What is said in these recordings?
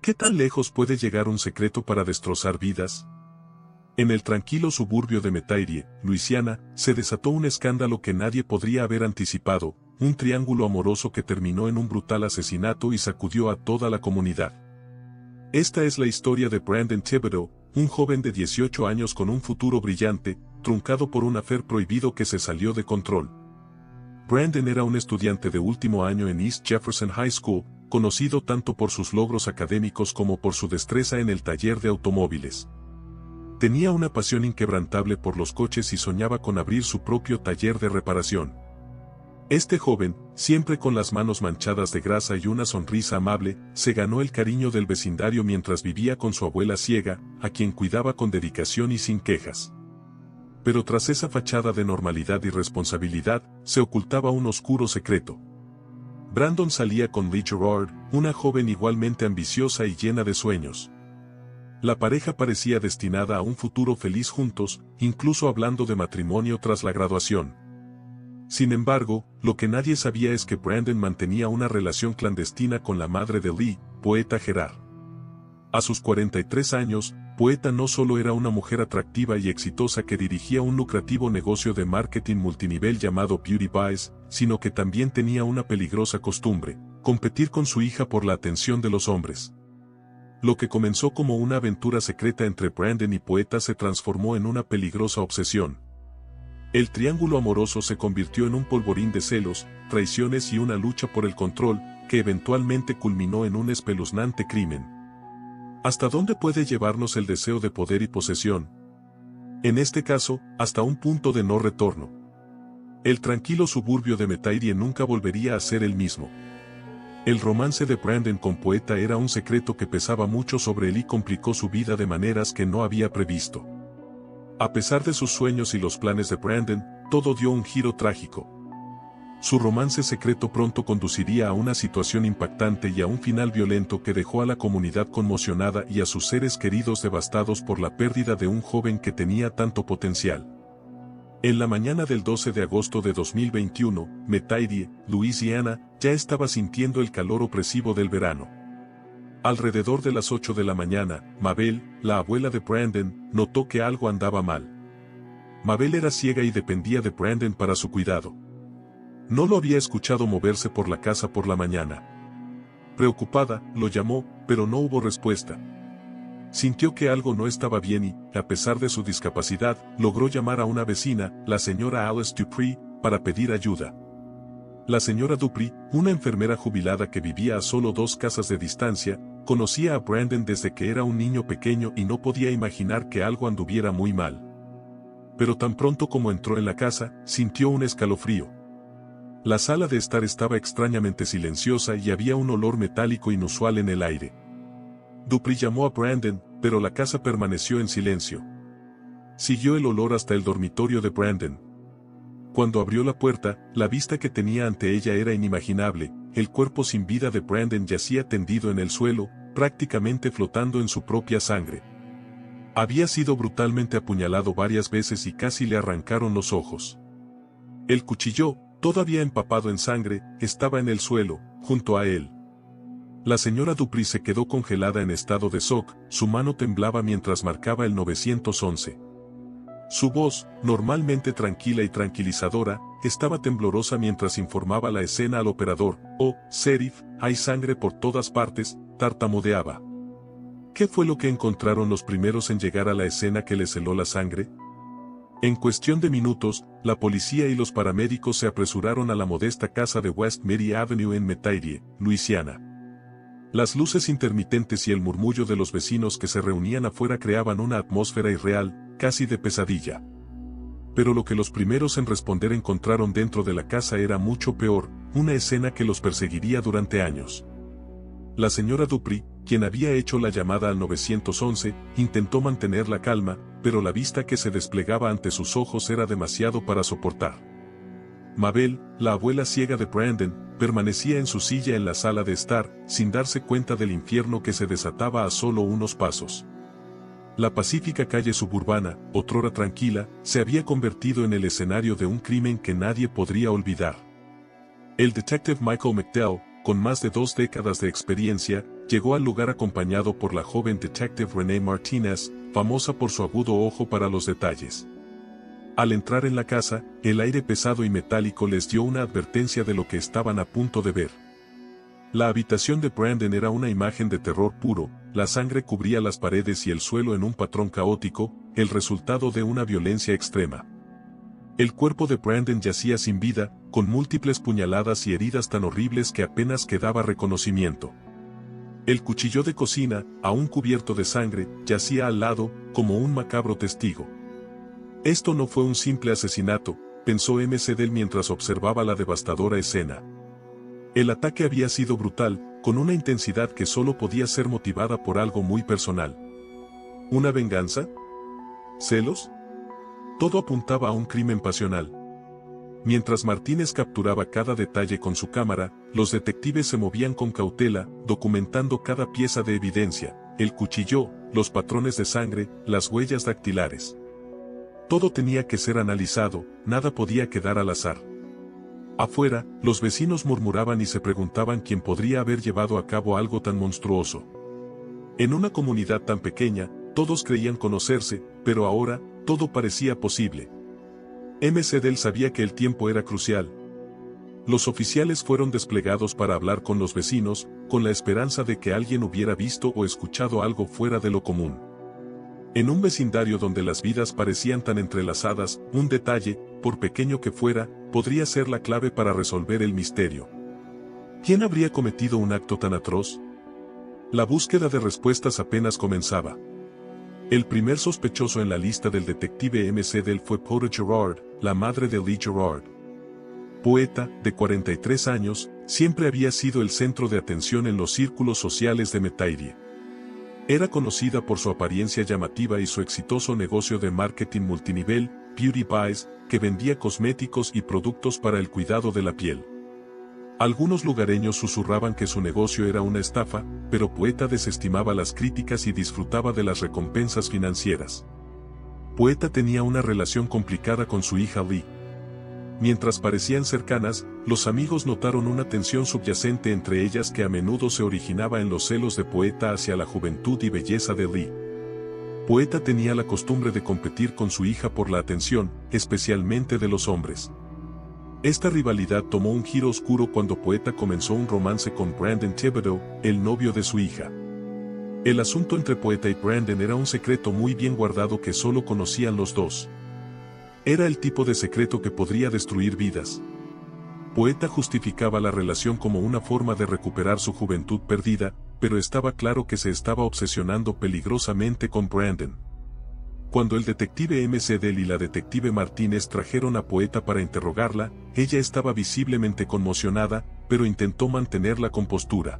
¿Qué tan lejos puede llegar un secreto para destrozar vidas? En el tranquilo suburbio de Metairie, Luisiana, se desató un escándalo que nadie podría haber anticipado, un triángulo amoroso que terminó en un brutal asesinato y sacudió a toda la comunidad. Esta es la historia de Brandon Thibodeau, un joven de 18 años con un futuro brillante, truncado por un affair prohibido que se salió de control. Brandon era un estudiante de último año en East Jefferson High School, conocido tanto por sus logros académicos como por su destreza en el taller de automóviles. Tenía una pasión inquebrantable por los coches y soñaba con abrir su propio taller de reparación. Este joven, siempre con las manos manchadas de grasa y una sonrisa amable, se ganó el cariño del vecindario mientras vivía con su abuela ciega, a quien cuidaba con dedicación y sin quejas. Pero tras esa fachada de normalidad y responsabilidad, se ocultaba un oscuro secreto. Brandon salía con Lee Gerard, una joven igualmente ambiciosa y llena de sueños. La pareja parecía destinada a un futuro feliz juntos, incluso hablando de matrimonio tras la graduación. Sin embargo, lo que nadie sabía es que Brandon mantenía una relación clandestina con la madre de Lee, Poeta Gerard. A sus 43 años, Poeta no solo era una mujer atractiva y exitosa que dirigía un lucrativo negocio de marketing multinivel llamado Beauty Buys, sino que también tenía una peligrosa costumbre: competir con su hija por la atención de los hombres. Lo que comenzó como una aventura secreta entre Brandon y Poeta se transformó en una peligrosa obsesión. El triángulo amoroso se convirtió en un polvorín de celos, traiciones y una lucha por el control, que eventualmente culminó en un espeluznante crimen. ¿Hasta dónde puede llevarnos el deseo de poder y posesión? En este caso, hasta un punto de no retorno. El tranquilo suburbio de Metairie nunca volvería a ser el mismo. El romance de Brandon con Poeta era un secreto que pesaba mucho sobre él y complicó su vida de maneras que no había previsto. A pesar de sus sueños y los planes de Brandon, todo dio un giro trágico. Su romance secreto pronto conduciría a una situación impactante y a un final violento que dejó a la comunidad conmocionada y a sus seres queridos devastados por la pérdida de un joven que tenía tanto potencial. En la mañana del 12 de agosto de 2021, Metairie, Luisiana, ya estaba sintiendo el calor opresivo del verano. Alrededor de las 8 de la mañana, Mabel, la abuela de Brandon, notó que algo andaba mal. Mabel era ciega y dependía de Brandon para su cuidado. No lo había escuchado moverse por la casa por la mañana. Preocupada, lo llamó, pero no hubo respuesta. Sintió que algo no estaba bien y, a pesar de su discapacidad, logró llamar a una vecina, la señora Alice Dupree, para pedir ayuda. La señora Dupree, una enfermera jubilada que vivía a solo 2 casas de distancia, conocía a Brandon desde que era un niño pequeño y no podía imaginar que algo anduviera muy mal. Pero tan pronto como entró en la casa, sintió un escalofrío. La sala de estar estaba extrañamente silenciosa y había un olor metálico inusual en el aire. Dupree llamó a Brandon, pero la casa permaneció en silencio. Siguió el olor hasta el dormitorio de Brandon. Cuando abrió la puerta, la vista que tenía ante ella era inimaginable. El cuerpo sin vida de Brandon yacía tendido en el suelo, prácticamente flotando en su propia sangre. Había sido brutalmente apuñalado varias veces y casi le arrancaron los ojos. El cuchillo, todavía empapado en sangre, estaba en el suelo, junto a él. La señora Dupree se quedó congelada en estado de shock, su mano temblaba mientras marcaba el 911. Su voz, normalmente tranquila y tranquilizadora, estaba temblorosa mientras informaba la escena al operador. «Oh, sheriff, hay sangre por todas partes», tartamudeaba. ¿Qué fue lo que encontraron los primeros en llegar a la escena que les heló la sangre? En cuestión de minutos, la policía y los paramédicos se apresuraron a la modesta casa de West Mary Avenue en Metairie, Luisiana. Las luces intermitentes y el murmullo de los vecinos que se reunían afuera creaban una atmósfera irreal, casi de pesadilla. Pero lo que los primeros en responder encontraron dentro de la casa era mucho peor, una escena que los perseguiría durante años. La señora Dupree, quien había hecho la llamada al 911, intentó mantener la calma, pero la vista que se desplegaba ante sus ojos era demasiado para soportar. Mabel, la abuela ciega de Brandon, permanecía en su silla en la sala de estar, sin darse cuenta del infierno que se desataba a solo unos pasos. La pacífica calle suburbana, otrora tranquila, se había convertido en el escenario de un crimen que nadie podría olvidar. El detective Michael McDowell, con más de 2 décadas de experiencia, llegó al lugar acompañado por la joven detective Renee Martinez, famosa por su agudo ojo para los detalles. Al entrar en la casa, el aire pesado y metálico les dio una advertencia de lo que estaban a punto de ver. La habitación de Brandon era una imagen de terror puro, la sangre cubría las paredes y el suelo en un patrón caótico, el resultado de una violencia extrema. El cuerpo de Brandon yacía sin vida, con múltiples puñaladas y heridas tan horribles que apenas quedaba reconocimiento. El cuchillo de cocina, aún cubierto de sangre, yacía al lado, como un macabro testigo. Esto no fue un simple asesinato, pensó McDell mientras observaba la devastadora escena. El ataque había sido brutal, con una intensidad que solo podía ser motivada por algo muy personal. ¿Una venganza? ¿Celos? Todo apuntaba a un crimen pasional. Mientras Martínez capturaba cada detalle con su cámara, los detectives se movían con cautela, documentando cada pieza de evidencia, el cuchillo, los patrones de sangre, las huellas dactilares. Todo tenía que ser analizado, nada podía quedar al azar. Afuera, los vecinos murmuraban y se preguntaban quién podría haber llevado a cabo algo tan monstruoso. En una comunidad tan pequeña, todos creían conocerse, pero ahora, todo parecía posible. McDell sabía que el tiempo era crucial. Los oficiales fueron desplegados para hablar con los vecinos, con la esperanza de que alguien hubiera visto o escuchado algo fuera de lo común. En un vecindario donde las vidas parecían tan entrelazadas, un detalle, por pequeño que fuera, podría ser la clave para resolver el misterio. ¿Quién habría cometido un acto tan atroz? La búsqueda de respuestas apenas comenzaba. El primer sospechoso en la lista del detective McDell fue Poeta Gerard, la madre de Lee Gerard. Poeta, de 43 años, siempre había sido el centro de atención en los círculos sociales de Metairie. Era conocida por su apariencia llamativa y su exitoso negocio de marketing multinivel, Beauty Buys, que vendía cosméticos y productos para el cuidado de la piel. Algunos lugareños susurraban que su negocio era una estafa, pero Poeta desestimaba las críticas y disfrutaba de las recompensas financieras. Poeta tenía una relación complicada con su hija Lee. Mientras parecían cercanas, los amigos notaron una tensión subyacente entre ellas que a menudo se originaba en los celos de Poeta hacia la juventud y belleza de Lee. Poeta tenía la costumbre de competir con su hija por la atención, especialmente de los hombres. Esta rivalidad tomó un giro oscuro cuando Poeta comenzó un romance con Brandon Thibodeau, el novio de su hija. El asunto entre Poeta y Brandon era un secreto muy bien guardado que solo conocían los dos. Era el tipo de secreto que podría destruir vidas. Poeta justificaba la relación como una forma de recuperar su juventud perdida, pero estaba claro que se estaba obsesionando peligrosamente con Brandon. Cuando el detective McDell y la detective Martínez trajeron a Poeta para interrogarla, ella estaba visiblemente conmocionada, pero intentó mantener la compostura.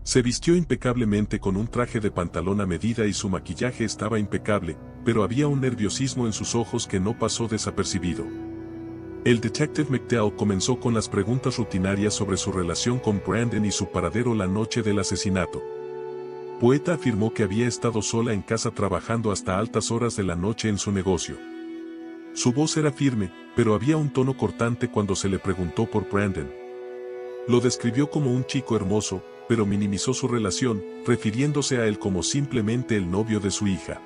Se vistió impecablemente con un traje de pantalón a medida y su maquillaje estaba impecable, pero había un nerviosismo en sus ojos que no pasó desapercibido. El detective McDell comenzó con las preguntas rutinarias sobre su relación con Brandon y su paradero la noche del asesinato. Poeta afirmó que había estado sola en casa trabajando hasta altas horas de la noche en su negocio. Su voz era firme, pero había un tono cortante cuando se le preguntó por Brandon. Lo describió como un chico hermoso, pero minimizó su relación, refiriéndose a él como simplemente el novio de su hija.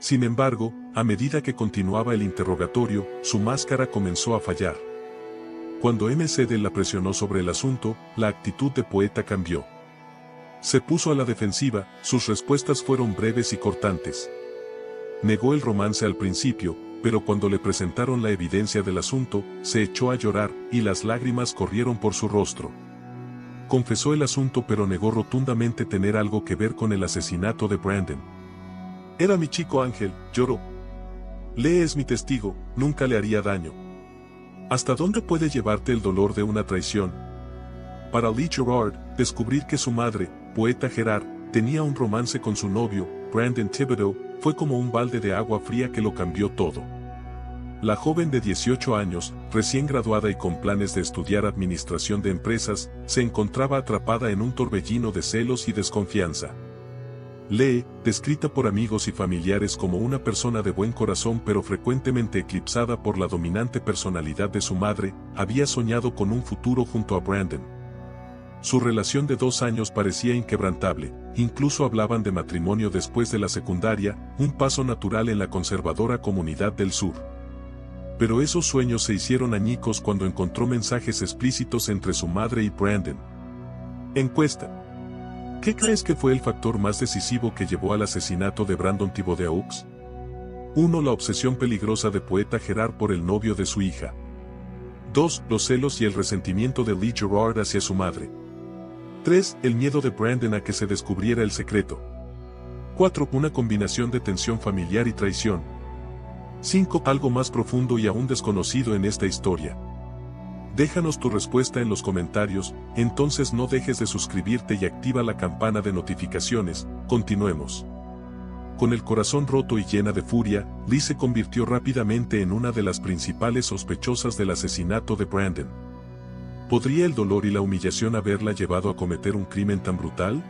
Sin embargo, a medida que continuaba el interrogatorio, su máscara comenzó a fallar. Cuando McDell la presionó sobre el asunto, la actitud de Poeta cambió. Se puso a la defensiva, sus respuestas fueron breves y cortantes. Negó el romance al principio, pero cuando le presentaron la evidencia del asunto, se echó a llorar, y las lágrimas corrieron por su rostro. Confesó el asunto pero negó rotundamente tener algo que ver con el asesinato de Brandon. Era mi chico ángel, lloró. Lee es mi testigo, nunca le haría daño. ¿Hasta dónde puede llevarte el dolor de una traición? Para Lee Gerard, descubrir que su madre, Poeta Gerard, tenía un romance con su novio, Brandon Thibodeau, fue como un balde de agua fría que lo cambió todo. La joven de 18 años, recién graduada y con planes de estudiar administración de empresas, se encontraba atrapada en un torbellino de celos y desconfianza. Lee, descrita por amigos y familiares como una persona de buen corazón pero frecuentemente eclipsada por la dominante personalidad de su madre, había soñado con un futuro junto a Brandon. Su relación de 2 años parecía inquebrantable, incluso hablaban de matrimonio después de la secundaria, un paso natural en la conservadora comunidad del sur. Pero esos sueños se hicieron añicos cuando encontró mensajes explícitos entre su madre y Brandon. Encuesta. ¿Qué crees que fue el factor más decisivo que llevó al asesinato de Brandon Thibodeaux? 1. La obsesión peligrosa de poeta Gerard por el novio de su hija. 2. Los celos y el resentimiento de Lee Gerard hacia su madre. 3. El miedo de Brandon a que se descubriera el secreto. 4. Una combinación de tensión familiar y traición. 5. Algo más profundo y aún desconocido en esta historia. Déjanos tu respuesta en los comentarios, entonces no dejes de suscribirte y activa la campana de notificaciones. Continuemos. Con el corazón roto y llena de furia, Lee se convirtió rápidamente en una de las principales sospechosas del asesinato de Brandon. ¿Podría el dolor y la humillación haberla llevado a cometer un crimen tan brutal?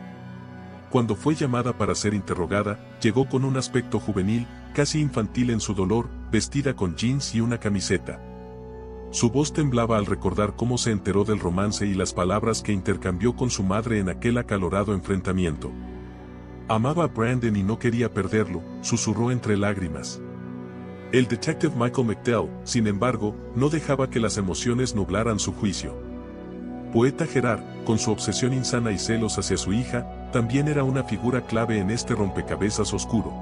Cuando fue llamada para ser interrogada, llegó con un aspecto juvenil, casi infantil en su dolor, vestida con jeans y una camiseta. Su voz temblaba al recordar cómo se enteró del romance y las palabras que intercambió con su madre en aquel acalorado enfrentamiento. Amaba a Brandon y no quería perderlo, susurró entre lágrimas. El detective Michael McDowell, sin embargo, no dejaba que las emociones nublaran su juicio. Poeta Gerard, con su obsesión insana y celos hacia su hija, también era una figura clave en este rompecabezas oscuro.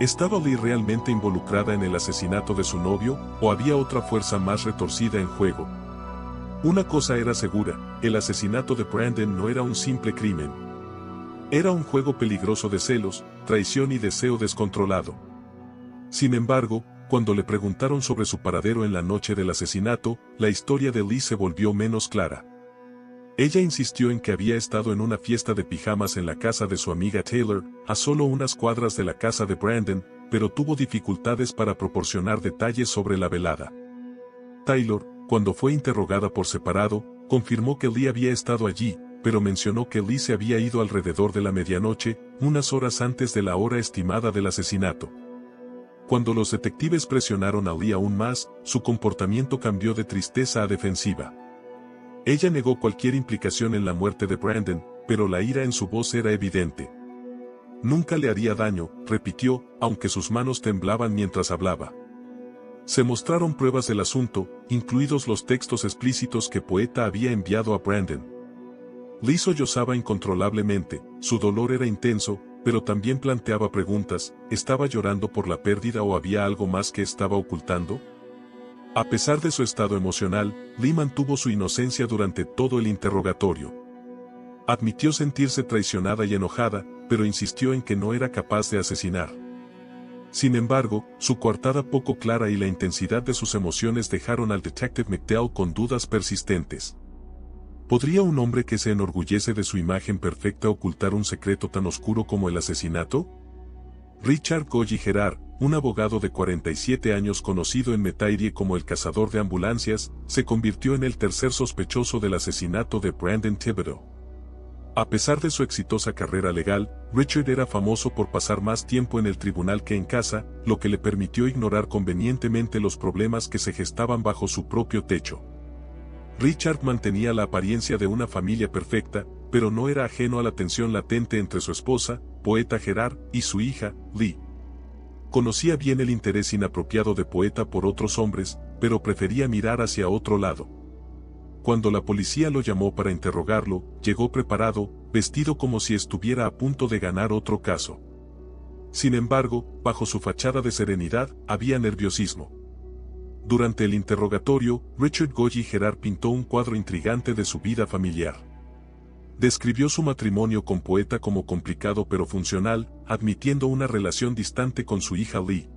¿Estaba Lee realmente involucrada en el asesinato de su novio, o había otra fuerza más retorcida en juego? Una cosa era segura, el asesinato de Brandon no era un simple crimen. Era un juego peligroso de celos, traición y deseo descontrolado. Sin embargo, cuando le preguntaron sobre su paradero en la noche del asesinato, la historia de Lee se volvió menos clara. Ella insistió en que había estado en una fiesta de pijamas en la casa de su amiga Taylor, a solo unas cuadras de la casa de Brandon, pero tuvo dificultades para proporcionar detalles sobre la velada. Taylor, cuando fue interrogada por separado, confirmó que Lee había estado allí, pero mencionó que Lee se había ido alrededor de la medianoche, unas horas antes de la hora estimada del asesinato. Cuando los detectives presionaron a Lee aún más, su comportamiento cambió de tristeza a defensiva. Ella negó cualquier implicación en la muerte de Brandon, pero la ira en su voz era evidente. Nunca le haría daño, repitió, aunque sus manos temblaban mientras hablaba. Se mostraron pruebas del asunto, incluidos los textos explícitos que Poeta había enviado a Brandon. Lee sollozaba incontrolablemente, su dolor era intenso, pero también planteaba preguntas, ¿estaba llorando por la pérdida o había algo más que estaba ocultando? A pesar de su estado emocional, Lee mantuvo su inocencia durante todo el interrogatorio. Admitió sentirse traicionada y enojada, pero insistió en que no era capaz de asesinar. Sin embargo, su coartada poco clara y la intensidad de sus emociones dejaron al detective McDowell con dudas persistentes. ¿Podría un hombre que se enorgullece de su imagen perfecta ocultar un secreto tan oscuro como el asesinato? Richard Goyi Gerard, un abogado de 47 años conocido en Metairie como el cazador de ambulancias, se convirtió en el tercer sospechoso del asesinato de Brandon Thibodeaux. A pesar de su exitosa carrera legal, Richard era famoso por pasar más tiempo en el tribunal que en casa, lo que le permitió ignorar convenientemente los problemas que se gestaban bajo su propio techo. Richard mantenía la apariencia de una familia perfecta, pero no era ajeno a la tensión latente entre su esposa, Poeta Gerard, y su hija, Lee. Conocía bien el interés inapropiado de Poeta por otros hombres, pero prefería mirar hacia otro lado. Cuando la policía lo llamó para interrogarlo, llegó preparado, vestido como si estuviera a punto de ganar otro caso. Sin embargo, bajo su fachada de serenidad, había nerviosismo. Durante el interrogatorio, Richard Goyi Gerard pintó un cuadro intrigante de su vida familiar. Describió su matrimonio con Poeta como complicado pero funcional, admitiendo una relación distante con su hija Lee.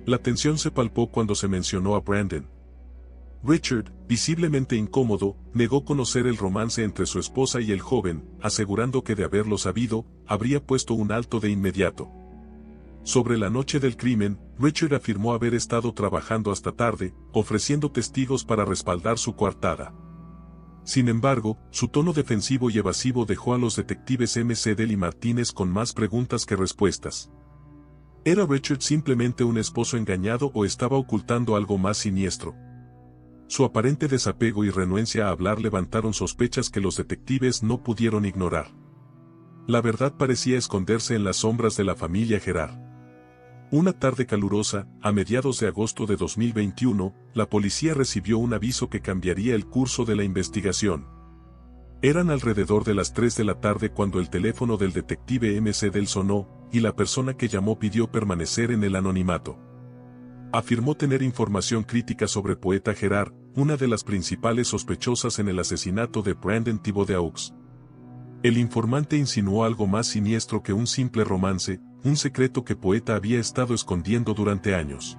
La tensión se palpó cuando se mencionó a Brandon. Richard, visiblemente incómodo, negó conocer el romance entre su esposa y el joven, asegurando que de haberlo sabido, habría puesto un alto de inmediato. Sobre la noche del crimen, Richard afirmó haber estado trabajando hasta tarde, ofreciendo testigos para respaldar su coartada. Sin embargo, su tono defensivo y evasivo dejó a los detectives M.C. Dell y Martínez con más preguntas que respuestas. ¿Era Richard simplemente un esposo engañado o estaba ocultando algo más siniestro? Su aparente desapego y renuencia a hablar levantaron sospechas que los detectives no pudieron ignorar. La verdad parecía esconderse en las sombras de la familia Gerard. Una tarde calurosa, a mediados de agosto de 2021, la policía recibió un aviso que cambiaría el curso de la investigación. Eran alrededor de las 3 de la tarde cuando el teléfono del detective MC Del sonó, y la persona que llamó pidió permanecer en el anonimato. Afirmó tener información crítica sobre Poeta Gerard, una de las principales sospechosas en el asesinato de Brandon Thibodeaux. El informante insinuó algo más siniestro que un simple romance, un secreto que Poeta había estado escondiendo durante años.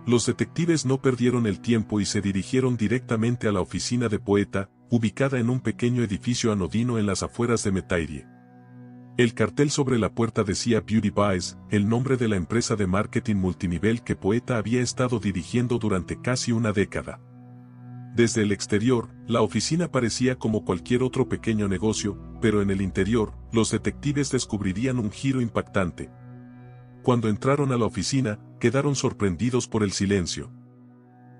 Los detectives no perdieron el tiempo y se dirigieron directamente a la oficina de Poeta, ubicada en un pequeño edificio anodino en las afueras de Metairie. El cartel sobre la puerta decía Beauty Buys, el nombre de la empresa de marketing multinivel que Poeta había estado dirigiendo durante casi una década. Desde el exterior, la oficina parecía como cualquier otro pequeño negocio, pero en el interior, los detectives descubrirían un giro impactante. Cuando entraron a la oficina, quedaron sorprendidos por el silencio.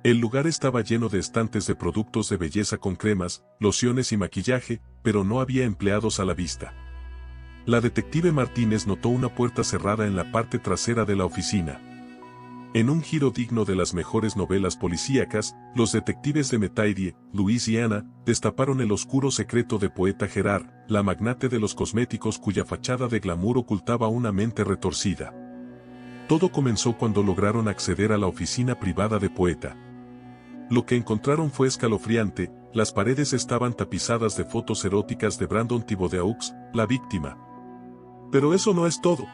El lugar estaba lleno de estantes de productos de belleza con cremas, lociones y maquillaje, pero no había empleados a la vista. La detective Martínez notó una puerta cerrada en la parte trasera de la oficina. En un giro digno de las mejores novelas policíacas, los detectives de Metairie, Luisiana, destaparon el oscuro secreto de Poeta Gerard, la magnate de los cosméticos cuya fachada de glamour ocultaba una mente retorcida. Todo comenzó cuando lograron acceder a la oficina privada de Poeta. Lo que encontraron fue escalofriante, las paredes estaban tapizadas de fotos eróticas de Brandon Thibodeaux, la víctima. Pero eso no es todo.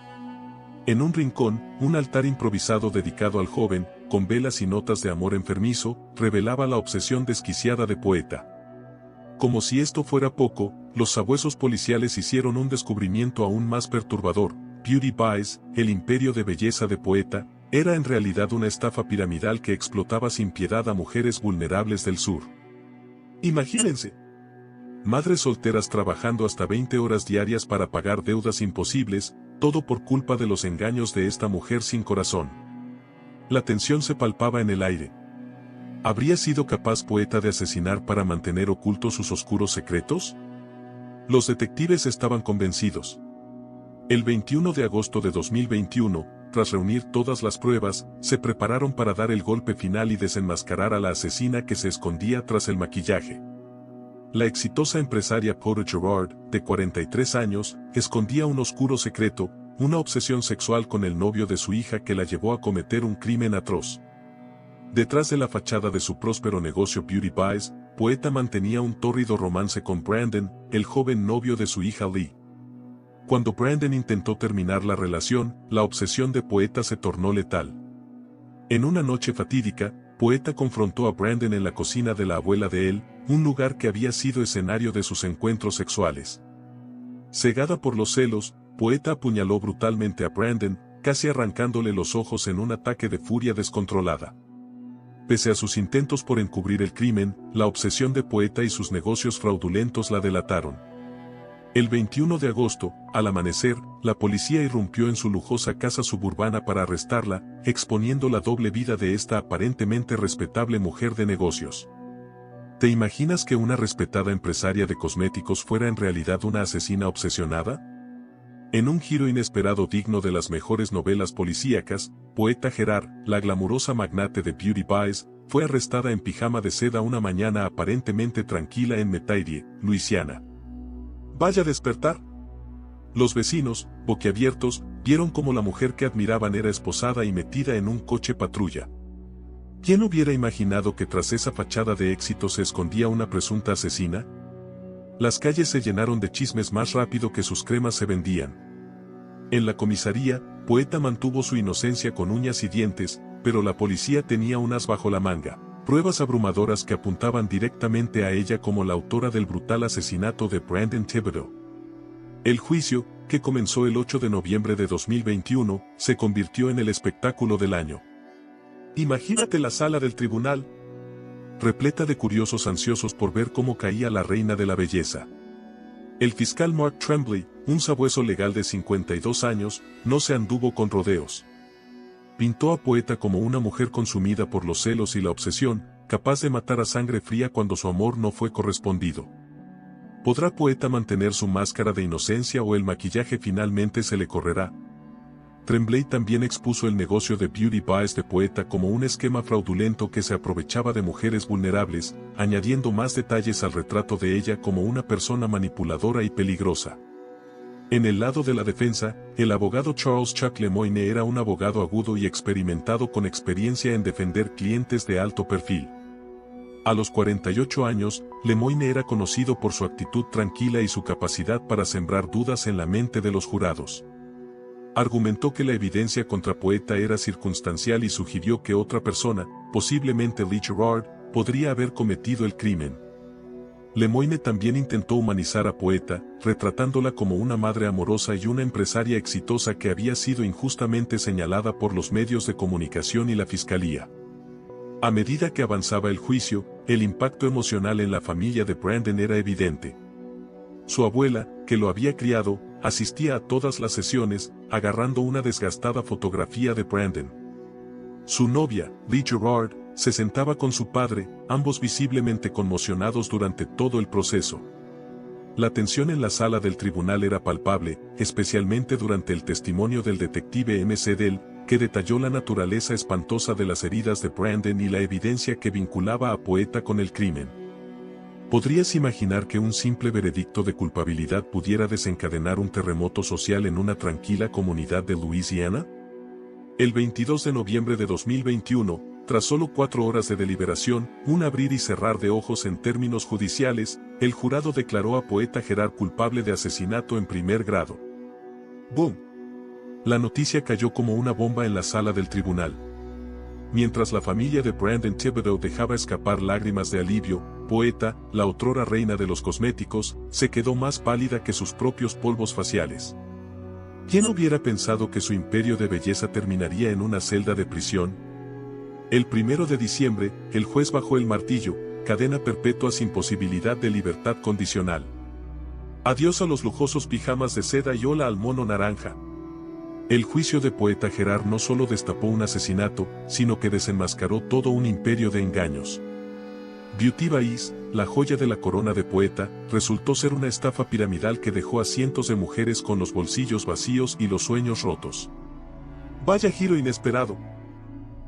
En un rincón, un altar improvisado dedicado al joven, con velas y notas de amor enfermizo, revelaba la obsesión desquiciada de Poeta. Como si esto fuera poco, los sabuesos policiales hicieron un descubrimiento aún más perturbador. Beauty Buys, el imperio de belleza de Poeta, era en realidad una estafa piramidal que explotaba sin piedad a mujeres vulnerables del sur. Imagínense. Madres solteras trabajando hasta 20 horas diarias para pagar deudas imposibles, todo por culpa de los engaños de esta mujer sin corazón. La tensión se palpaba en el aire. ¿Habría sido capaz Poeta de asesinar para mantener ocultos sus oscuros secretos? Los detectives estaban convencidos. El 21 de agosto de 2021, tras reunir todas las pruebas, se prepararon para dar el golpe final y desenmascarar a la asesina que se escondía tras el maquillaje. La exitosa empresaria Poeta Gerard, de 43 años, escondía un oscuro secreto, una obsesión sexual con el novio de su hija que la llevó a cometer un crimen atroz. Detrás de la fachada de su próspero negocio Beauty Buys, Poeta mantenía un tórrido romance con Brandon, el joven novio de su hija Lee. Cuando Brandon intentó terminar la relación, la obsesión de Poeta se tornó letal. En una noche fatídica, Poeta confrontó a Brandon en la cocina de la abuela de él, un lugar que había sido escenario de sus encuentros sexuales. Cegada por los celos, Poeta apuñaló brutalmente a Brandon, casi arrancándole los ojos en un ataque de furia descontrolada. Pese a sus intentos por encubrir el crimen, la obsesión de Poeta y sus negocios fraudulentos la delataron. El 21 de agosto, al amanecer, la policía irrumpió en su lujosa casa suburbana para arrestarla, exponiendo la doble vida de esta aparentemente respetable mujer de negocios. ¿Te imaginas que una respetada empresaria de cosméticos fuera en realidad una asesina obsesionada? En un giro inesperado digno de las mejores novelas policíacas, Poeta Gerard, la glamurosa magnate de Beauty Buys, fue arrestada en pijama de seda una mañana aparentemente tranquila en Metairie, Luisiana. ¡Vaya despertar! Los vecinos, boquiabiertos, vieron cómo la mujer que admiraban era esposada y metida en un coche patrulla. ¿Quién hubiera imaginado que tras esa fachada de éxito se escondía una presunta asesina? Las calles se llenaron de chismes más rápido que sus cremas se vendían. En la comisaría, Poeta mantuvo su inocencia con uñas y dientes, pero la policía tenía un as bajo la manga. Pruebas abrumadoras que apuntaban directamente a ella como la autora del brutal asesinato de Brandon Thibodeaux. El juicio, que comenzó el 8 de noviembre de 2021, se convirtió en el espectáculo del año. Imagínate la sala del tribunal, repleta de curiosos ansiosos por ver cómo caía la reina de la belleza. El fiscal Mark Tremblay, un sabueso legal de 52 años, no se anduvo con rodeos. Pintó a Poeta como una mujer consumida por los celos y la obsesión, capaz de matar a sangre fría cuando su amor no fue correspondido. ¿Podrá Poeta mantener su máscara de inocencia o el maquillaje finalmente se le correrá? Tremblay también expuso el negocio de Beauty Bias de Poeta como un esquema fraudulento que se aprovechaba de mujeres vulnerables, añadiendo más detalles al retrato de ella como una persona manipuladora y peligrosa. En el lado de la defensa, el abogado Charles Chuck Lemoyne era un abogado agudo y experimentado con experiencia en defender clientes de alto perfil. A los 48 años, Lemoyne era conocido por su actitud tranquila y su capacidad para sembrar dudas en la mente de los jurados. Argumentó que la evidencia contra Poeta era circunstancial y sugirió que otra persona, posiblemente Lee Gerard, podría haber cometido el crimen. Lemoyne también intentó humanizar a Poeta, retratándola como una madre amorosa y una empresaria exitosa que había sido injustamente señalada por los medios de comunicación y la fiscalía. A medida que avanzaba el juicio, el impacto emocional en la familia de Brandon era evidente. Su abuela, que lo había criado, asistía a todas las sesiones, agarrando una desgastada fotografía de Brandon. Su novia, Lee Gerard, se sentaba con su padre, ambos visiblemente conmocionados durante todo el proceso. La tensión en la sala del tribunal era palpable, especialmente durante el testimonio del detective M. Dell, que detalló la naturaleza espantosa de las heridas de Brandon y la evidencia que vinculaba a Poeta con el crimen. ¿Podrías imaginar que un simple veredicto de culpabilidad pudiera desencadenar un terremoto social en una tranquila comunidad de Luisiana? El 22 de noviembre de 2021, tras solo 4 horas de deliberación, un abrir y cerrar de ojos en términos judiciales, el jurado declaró a Poeta Gerard culpable de asesinato en primer grado. ¡Boom! La noticia cayó como una bomba en la sala del tribunal. Mientras la familia de Brandon Thibodeau dejaba escapar lágrimas de alivio, Poeta, la otrora reina de los cosméticos, se quedó más pálida que sus propios polvos faciales. ¿Quién hubiera pensado que su imperio de belleza terminaría en una celda de prisión? El 1 de diciembre, el juez bajó el martillo, cadena perpetua sin posibilidad de libertad condicional. Adiós a los lujosos pijamas de seda y hola al mono naranja. El juicio de Poeta Gerard no solo destapó un asesinato, sino que desenmascaró todo un imperio de engaños. Beauty Bias, la joya de la corona de Poeta, resultó ser una estafa piramidal que dejó a cientos de mujeres con los bolsillos vacíos y los sueños rotos. ¡Vaya giro inesperado!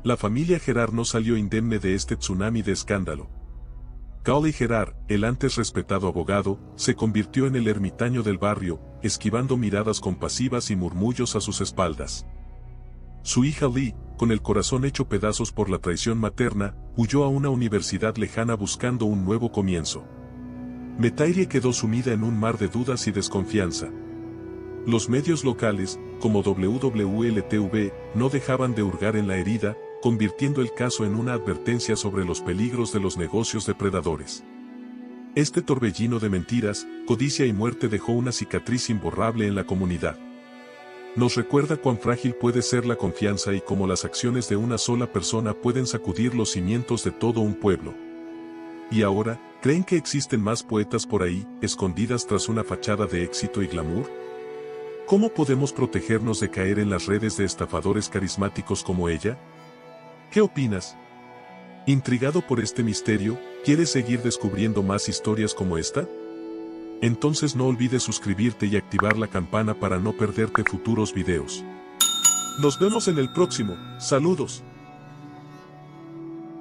La familia Gerard no salió indemne de este tsunami de escándalo. Gaulle Gerard, el antes respetado abogado, se convirtió en el ermitaño del barrio, esquivando miradas compasivas y murmullos a sus espaldas. Su hija Lee, con el corazón hecho pedazos por la traición materna, huyó a una universidad lejana buscando un nuevo comienzo. Metairie quedó sumida en un mar de dudas y desconfianza. Los medios locales, como WWLTV, no dejaban de hurgar en la herida, convirtiendo el caso en una advertencia sobre los peligros de los negocios depredadores. Este torbellino de mentiras, codicia y muerte dejó una cicatriz imborrable en la comunidad. Nos recuerda cuán frágil puede ser la confianza y cómo las acciones de una sola persona pueden sacudir los cimientos de todo un pueblo. Y ahora, ¿creen que existen más poetas por ahí, escondidas tras una fachada de éxito y glamour? ¿Cómo podemos protegernos de caer en las redes de estafadores carismáticos como ella? ¿Qué opinas? ¿Intrigado por este misterio, quieres seguir descubriendo más historias como esta? Entonces no olvides suscribirte y activar la campana para no perderte futuros videos. Nos vemos en el próximo. Saludos.